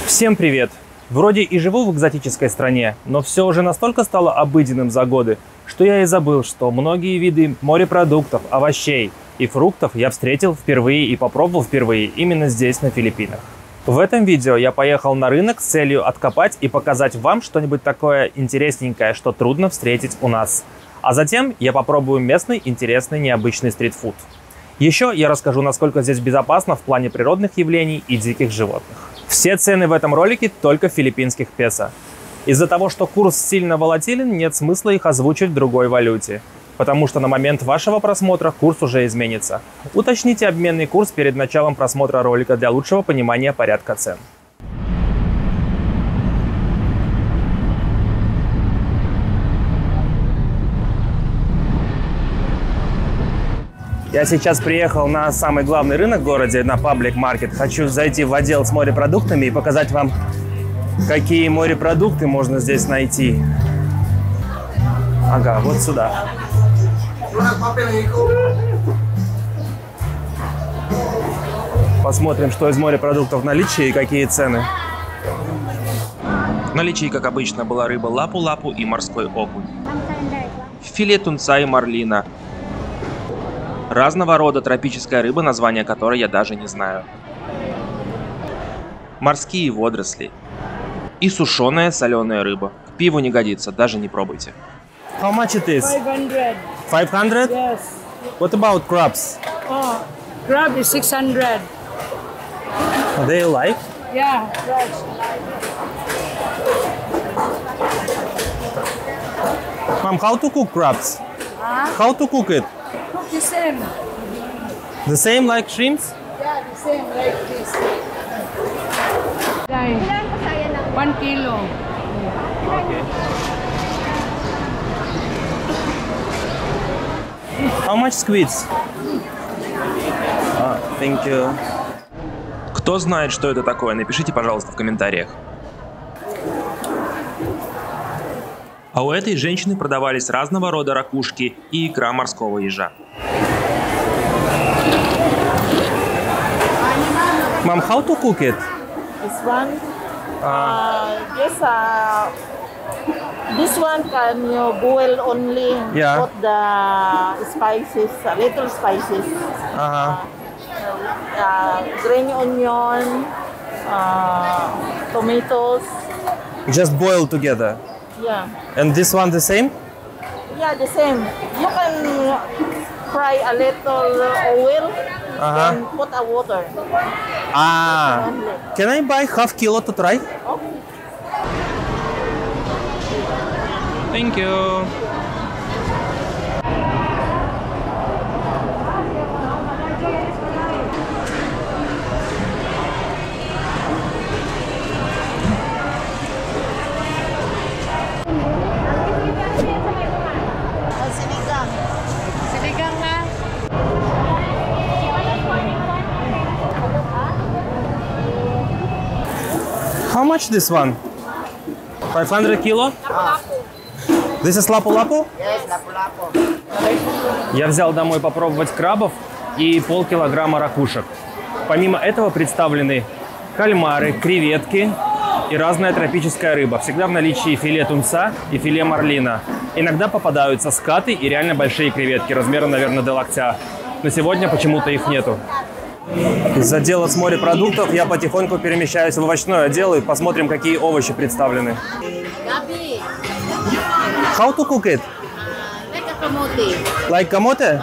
Всем привет! Вроде и живу в экзотической стране, но все уже настолько стало обыденным за годы, что я и забыл, что многие виды морепродуктов, овощей и фруктов я встретил впервые и попробовал впервые именно здесь, на Филиппинах. В этом видео я поехал на рынок с целью откопать и показать вам что-нибудь такое интересненькое, что трудно встретить у нас. А затем я попробую местный интересный необычный стритфуд. Еще я расскажу, насколько здесь безопасно в плане природных явлений и диких животных. Все цены в этом ролике только в филиппинских песо. Из-за того, что курс сильно волатилен, нет смысла их озвучить в другой валюте, потому что на момент вашего просмотра курс уже изменится. Уточните обменный курс перед началом просмотра ролика для лучшего понимания порядка цен. Я сейчас приехал на самый главный рынок в городе, на Public Market. Хочу зайти в отдел с морепродуктами и показать вам, какие морепродукты можно здесь найти. Ага, вот сюда. Посмотрим, что из морепродуктов в наличии и какие цены. В наличии, как обычно, была рыба лапу-лапу и морской окунь. Филе тунца и марлина. Разного рода тропическая рыба, название которой я даже не знаю. Морские водоросли. И сушеная соленая рыба. К пиву не годится, даже не пробуйте. How much it is? 500. 500? Yes. What about crabs? Oh, crab is 600. They like? Yeah, crab. Mom, how to cook crabs? How to cook it? Cook the same. The same like shrimps? Yeah, the same like this. 1 kilo. Okay. How much squids? Thank you. Кто знает, что это такое, напишите, пожалуйста, в комментариях. А у этой женщины продавались разного рода ракушки и икра морского ежа. Mom, how to cook it? This one, this one can you boil only. Yeah. Put the spices, a little spices. Green onion, tomatoes. Just boil together. Yeah. And this one the same? Yeah, the same. You can fry a little oil and put a water. Can I buy half kilo to try? Okay. Thank you. Sinigang na. How much this one? 500 kilo? This is lapu-lapu? Yes, lapu-lapu. Я взял домой попробовать крабов и полкилограмма ракушек. Помимо этого представлены кальмары, креветки и разная тропическая рыба. Всегда в наличии филе тунца и филе марлина. Иногда попадаются скаты и реально большие креветки, размером, наверное, до локтя. Но сегодня почему-то их нету. Из отдела с морепродуктов я потихоньку перемещаюсь в овощной отдел и посмотрим, какие овощи представлены. How to cook it? Like a kamote. Like kamote?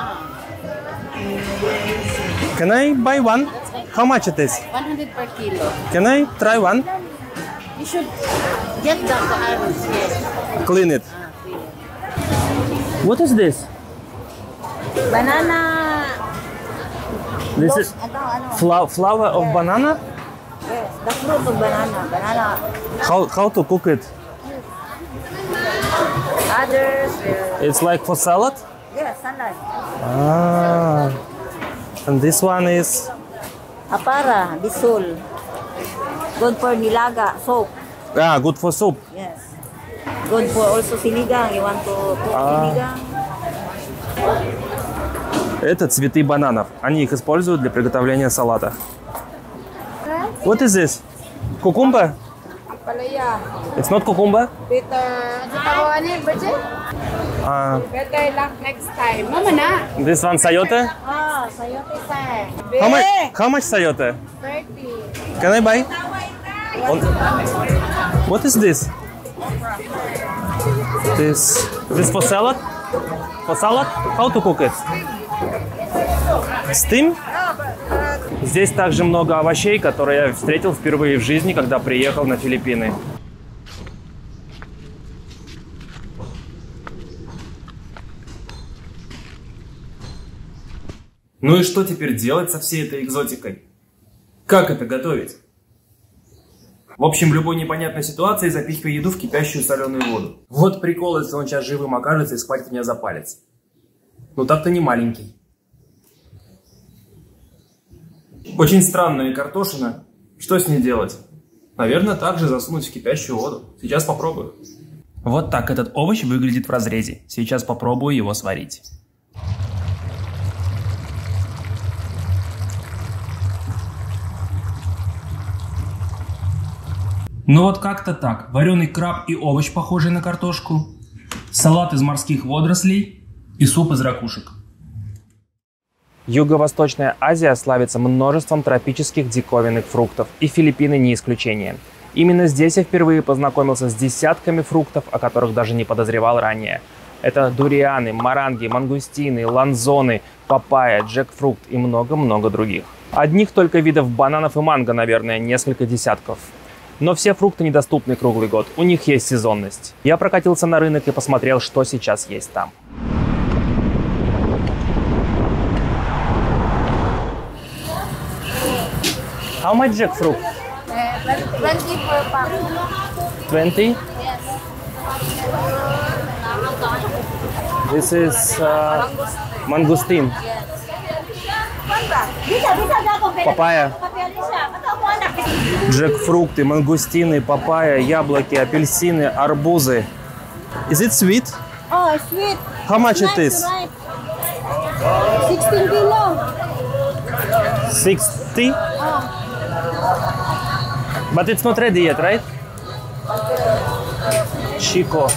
Can I buy one? How much it is? 100 per kilo. Can I try one? You should get the carrots here. Clean it. What is this? Banana. This is flower of banana? Yes, the fruit of banana. How to cook it? Others, It's like for salad? yes, salad. And this one is Apara, bisul. Good for nilaga, soap. good for soup. Yes. Good for also sinigang. You want to cook sinigang? Это цветы бананов. Они их используют для приготовления салата. What is this? Cucumber? Palaya. It's not cucumber? Better. Virgin? Better luck next time. Mama na. This one sayote? Ah, sayote sir. How much sayote? 30. Can I buy? What is this? This for salad? For salad? How to cook it? Steam? Здесь также много овощей, которые я встретил впервые в жизни, когда приехал на Филиппины. Ну и что теперь делать со всей этой экзотикой? Как это готовить? В общем, в любой непонятной ситуации запихивай еду в кипящую соленую воду. Вот прикол, если он сейчас живым окажется и схватит меня за палец. Ну так-то не маленький. Очень странная картошина. Что с ней делать? Наверное, также засунуть в кипящую воду. Сейчас попробую. Вот так этот овощ выглядит в разрезе. Сейчас попробую его сварить. Ну вот как-то так. Вареный краб и овощ, похожий на картошку. Салат из морских водорослей и суп из ракушек. Юго-Восточная Азия славится множеством тропических диковинных фруктов, и Филиппины не исключение. Именно здесь я впервые познакомился с десятками фруктов, о которых даже не подозревал ранее. Это дурианы, маранги, мангустины, ланзоны, папайя, джекфрукт и много-много других. Одних только видов бананов и манго, наверное, несколько десятков. Но все фрукты недоступны круглый год, у них есть сезонность. Я прокатился на рынок и посмотрел, что сейчас есть там. How much jackfruit? 20 per pack. 20? Yes. This is mangosteen. Папайя. Джекфрукты, мангустины, папайя, яблоки, апельсины, арбузы. Is it sweet? Oh, sweet. How much it is? 16 kilo. 60? But it's not ready yet, right? Chico.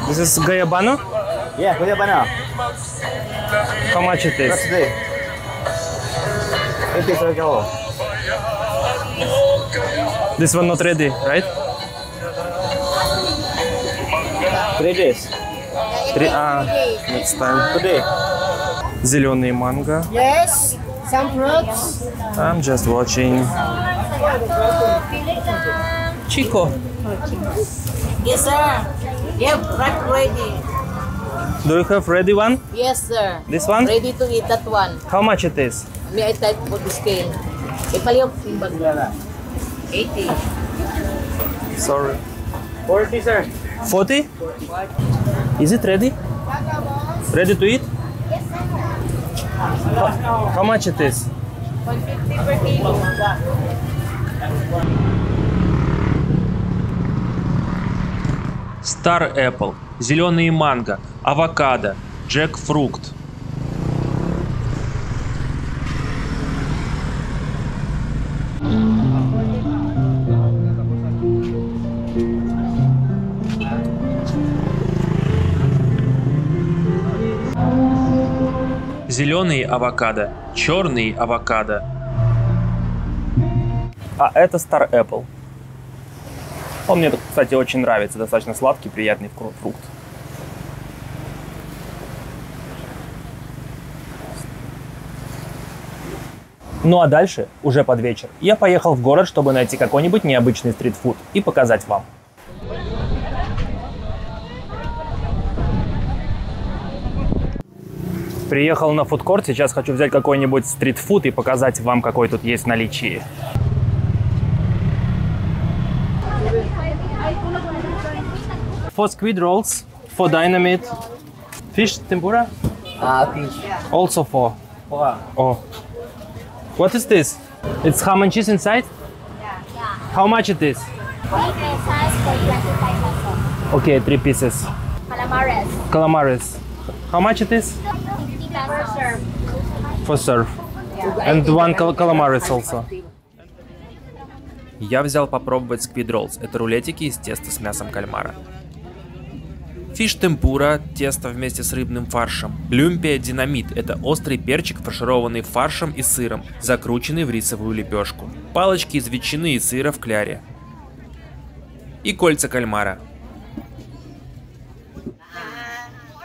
This is Gayabano? Yeah, Gayabano. How much it is? That's it. It is okay. This one not ready, right? 3 days. Next time. Today. Зеленый манго. Yes, some fruits. I'm just watching. Chico. Yes, sir. Yeah, right ready. Do you have ready one? Yes, sir. This one? Ready to eat that one. How much it is? May I type for the scale? Ipaliw. 80. Sorry. 40, sir. 40? Is it ready? Ready to eat? How much it is? 150 per kilo. Star Apple, зеленые манго, авокадо, джекфрукт. Зеленый авокадо, черный авокадо. А это Star Apple. Он мне, кстати, очень нравится. Достаточно сладкий, приятный фрукт. Ну а дальше, уже под вечер, я поехал в город, чтобы найти какой-нибудь необычный стритфуд и показать вам. Приехал на фудкорт, сейчас хочу взять какой-нибудь стритфуд и показать вам, какой тут есть в наличии. For squid rolls, for dynamite, fish tempura, Fish. also for. Wow. Oh, what is this? It's ham and cheese inside. How much it is? 3 pesos for 25 pesos. Okay, 3 pieces. Calamares. Calamares. How much it is? 50 pesos. For serve. And one calamaris also. Я взял попробовать squid rolls. Это рулетики из теста с мясом кальмара. Фиш темпура, тесто вместе с рыбным фаршем. Люмпия динамит – это острый перчик, фаршированный фаршем и сыром, закрученный в рисовую лепешку. Палочки из ветчины и сыра в кляре. И кольца кальмара.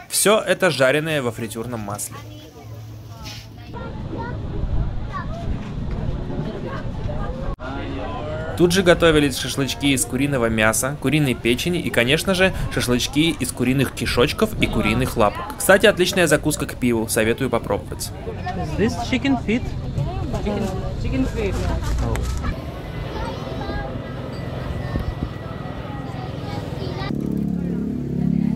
Все это жареное во фритюрном масле. Тут же готовились шашлычки из куриного мяса, куриной печени и, конечно же, шашлычки из куриных кишочков и куриных лапок. Кстати, отличная закуска к пиву, советую попробовать. This chicken feet? Chicken feet.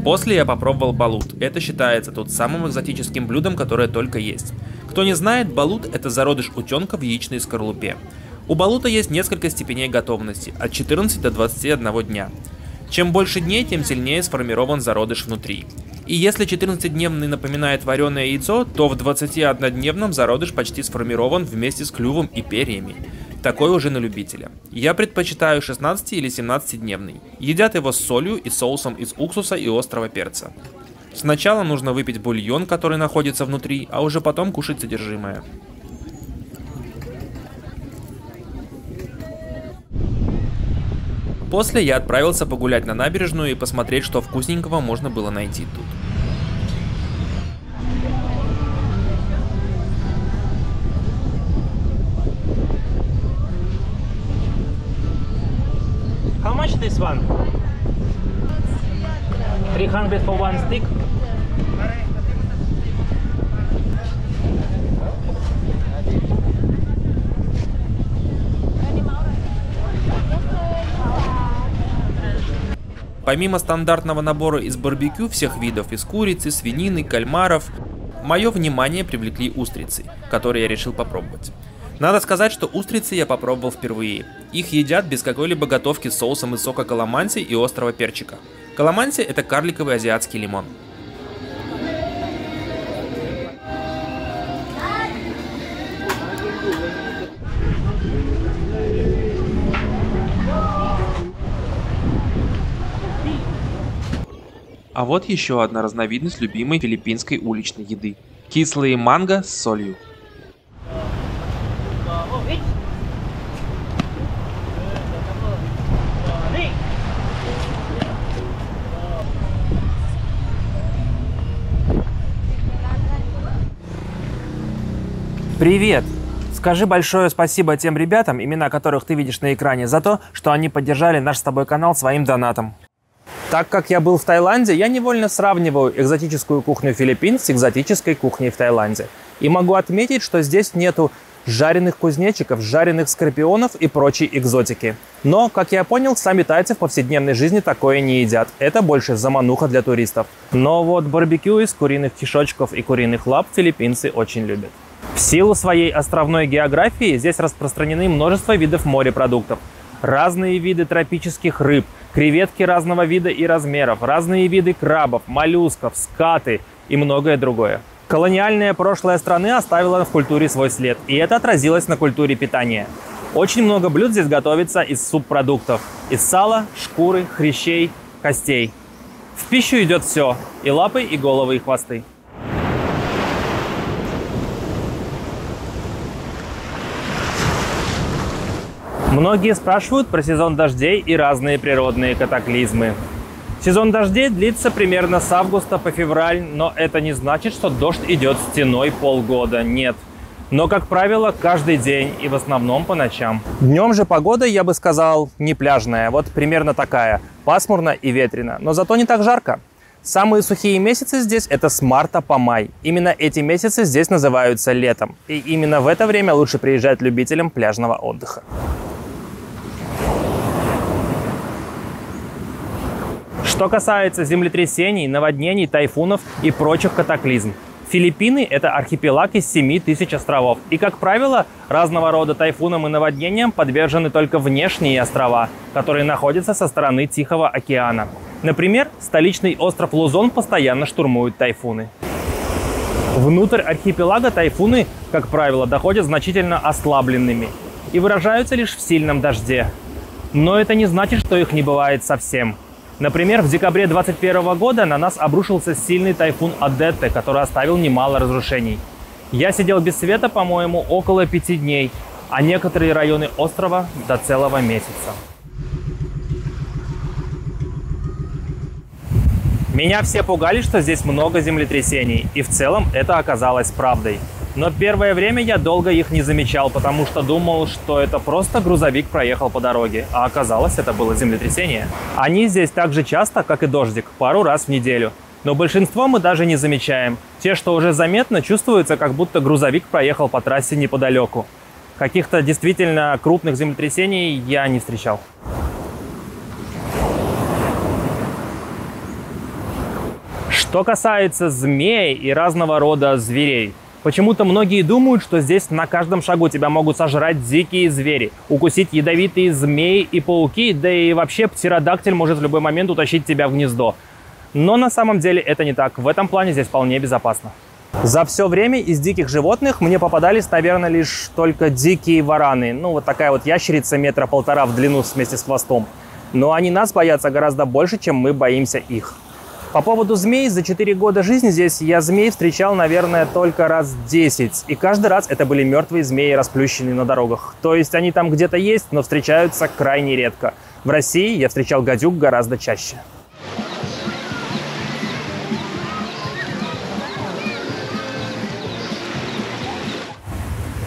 После я попробовал балут. Это считается тут самым экзотическим блюдом, которое только есть. Кто не знает, балут – это зародыш утенка в яичной скорлупе. У балута есть несколько степеней готовности, от 14 до 21 дня. Чем больше дней, тем сильнее сформирован зародыш внутри. И если 14-дневный напоминает вареное яйцо, то в 21-дневном зародыш почти сформирован вместе с клювом и перьями. Такой уже на любителя. Я предпочитаю 16 или 17-дневный. Едят его с солью и соусом из уксуса и острого перца. Сначала нужно выпить бульон, который находится внутри, а уже потом кушать содержимое. После я отправился погулять на набережную и посмотреть, что вкусненького можно было найти тут. How much this one? 300 for one stick? Помимо стандартного набора из барбекю всех видов, из курицы, свинины, кальмаров, мое внимание привлекли устрицы, которые я решил попробовать. Надо сказать, что устрицы я попробовал впервые. Их едят без какой-либо готовки с соусом из сока каламанси и острого перчика. Каламанси – это карликовый азиатский лимон. А вот еще одна разновидность любимой филиппинской уличной еды. Кислые манго с солью. Привет! Скажи большое спасибо тем ребятам, имена которых ты видишь на экране, за то, что они поддержали наш с тобой канал своим донатом. Так как я был в Таиланде, я невольно сравниваю экзотическую кухню Филиппин с экзотической кухней в Таиланде. И могу отметить, что здесь нету жареных кузнечиков, жареных скорпионов и прочей экзотики. Но, как я понял, сами тайцы в повседневной жизни такое не едят. Это больше замануха для туристов. Но вот барбекю из куриных кишочков и куриных лап филиппинцы очень любят. В силу своей островной географии здесь распространены множество видов морепродуктов. Разные виды тропических рыб, креветки разного вида и размеров, разные виды крабов, моллюсков, скаты и многое другое. Колониальное прошлое страны оставило в культуре свой след, и это отразилось на культуре питания. Очень много блюд здесь готовится из субпродуктов, из сала, шкуры, хрящей, костей. В пищу идет все, и лапы, и головы, и хвосты. Многие спрашивают про сезон дождей и разные природные катаклизмы. Сезон дождей длится примерно с августа по февраль, но это не значит, что дождь идет стеной полгода. Нет. Но, как правило, каждый день и в основном по ночам. Днем же погода, я бы сказал, не пляжная. Вот примерно такая. Пасмурно и ветрено, но зато не так жарко. Самые сухие месяцы здесь это с марта по май. Именно эти месяцы здесь называются летом. И именно в это время лучше приезжать любителям пляжного отдыха. Что касается землетрясений, наводнений, тайфунов и прочих катаклизм. Филиппины – это архипелаг из 7000 островов. И, как правило, разного рода тайфунам и наводнениям подвержены только внешние острова, которые находятся со стороны Тихого океана. Например, столичный остров Лузон постоянно штурмуют тайфуны. Внутрь архипелага тайфуны, как правило, доходят значительно ослабленными и выражаются лишь в сильном дожде. Но это не значит, что их не бывает совсем. Например, в декабре 2021 года на нас обрушился сильный тайфун Одетте, который оставил немало разрушений. Я сидел без света, по-моему, около 5 дней, а некоторые районы острова до целого месяца. Меня все пугали, что здесь много землетрясений, и в целом это оказалось правдой. Но первое время я долго их не замечал, потому что думал, что это просто грузовик проехал по дороге, а оказалось, это было землетрясение. Они здесь так же часто, как и дождик, пару раз в неделю. Но большинство мы даже не замечаем. Те, что уже заметно, чувствуется, как будто грузовик проехал по трассе неподалеку. Каких-то действительно крупных землетрясений я не встречал. Что касается змей и разного рода зверей, почему-то многие думают, что здесь на каждом шагу тебя могут сожрать дикие звери, укусить ядовитые змеи и пауки, да и вообще птеродактиль может в любой момент утащить тебя в гнездо. Но на самом деле это не так. В этом плане здесь вполне безопасно. За все время из диких животных мне попадались, наверное, лишь только дикие вараны. Ну, вот такая вот ящерица 1,5 метра в длину вместе с хвостом. Но они нас боятся гораздо больше, чем мы боимся их. По поводу змей, за 4 года жизни здесь я змей встречал, наверное, только раз 10. И каждый раз это были мертвые змеи, расплющенные на дорогах. То есть они там где-то есть, но встречаются крайне редко. В России я встречал гадюк гораздо чаще.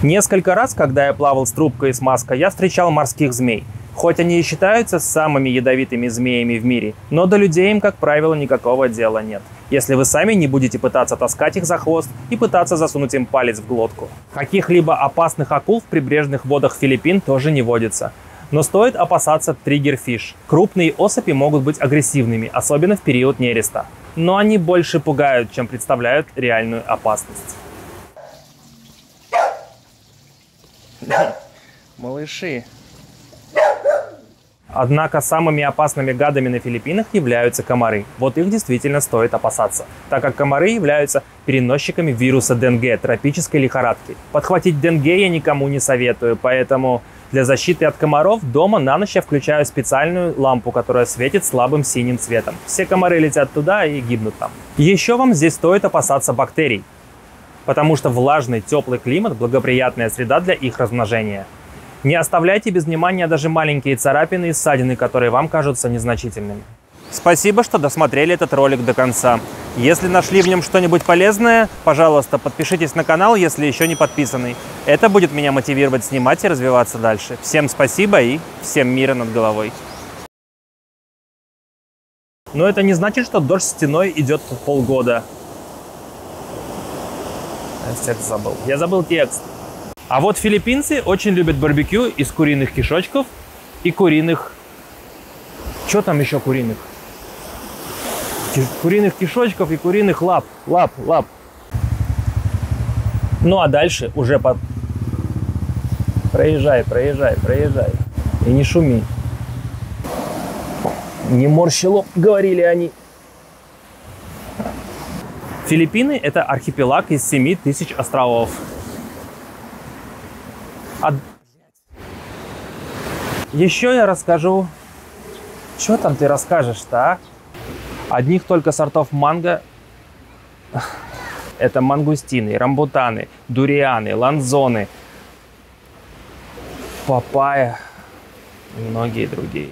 Несколько раз, когда я плавал с трубкой и с маской, я встречал морских змей. Хоть они и считаются самыми ядовитыми змеями в мире, но до людей им, как правило, никакого дела нет. Если вы сами не будете пытаться таскать их за хвост и пытаться засунуть им палец в глотку. Каких-либо опасных акул в прибрежных водах Филиппин тоже не водится. Но стоит опасаться триггерфиш. Крупные особи могут быть агрессивными, особенно в период нереста. Но они больше пугают, чем представляют реальную опасность. Малыши. Однако самыми опасными гадами на Филиппинах являются комары. Вот их действительно стоит опасаться, так как комары являются переносчиками вируса денге, тропической лихорадки. Подхватить денге я никому не советую, поэтому для защиты от комаров дома на ночь я включаю специальную лампу, которая светит слабым синим цветом. Все комары летят туда и гибнут там. Еще вам здесь стоит опасаться бактерий, потому что влажный, теплый климат – благоприятная среда для их размножения. Не оставляйте без внимания даже маленькие царапины и ссадины, которые вам кажутся незначительными. Спасибо, что досмотрели этот ролик до конца. Если нашли в нем что-нибудь полезное, пожалуйста, подпишитесь на канал, если еще не подписаны. Это будет меня мотивировать снимать и развиваться дальше. Всем спасибо и всем мира над головой. Но это не значит, что дождь стеной идет полгода. Я текст забыл. Я забыл текст. А вот филиппинцы очень любят барбекю из куриных кишочков и куриных... Что там еще куриных? Куриных кишочков и куриных лап. Лап. Ну а дальше уже по... Проезжай. И не шуми. Не морщи лоб, говорили они. Филиппины – это архипелаг из 7000 островов. Еще я расскажу. Что там ты расскажешь-то, а? Одних только сортов манго. Это мангустины, рамбутаны, дурианы, ланзоны, папайя и многие другие.